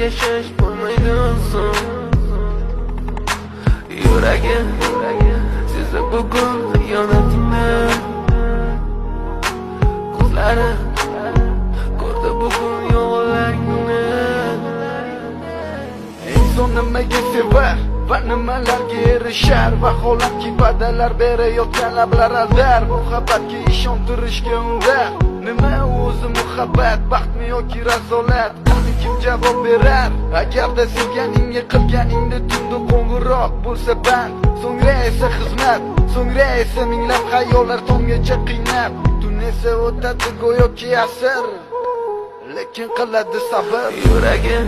yashash bo'lmaydi oson. Yuragim sezdi bugun xiyonatingni, ko'zlari ko'rdi bugun yolg'onlaringni. Inson nimaga sevar va nimalarga erishar, vaholanki va'dalar berayotgan lablar aldar. Muhabbatga ishontirishga undar. Nima o'zi muhabbat, baxtmi yoki razolat? Buni kim javob berar? Agarda sevganingga qilganingda tunda qo'ng'iroq bo'lsa band, so'ngra esa xizmat, so'ngra esa minglab xayollar tonggacha qiynab. Tun esa o'tadi go'yoki asr, lekin qiladi sabr. Yuragim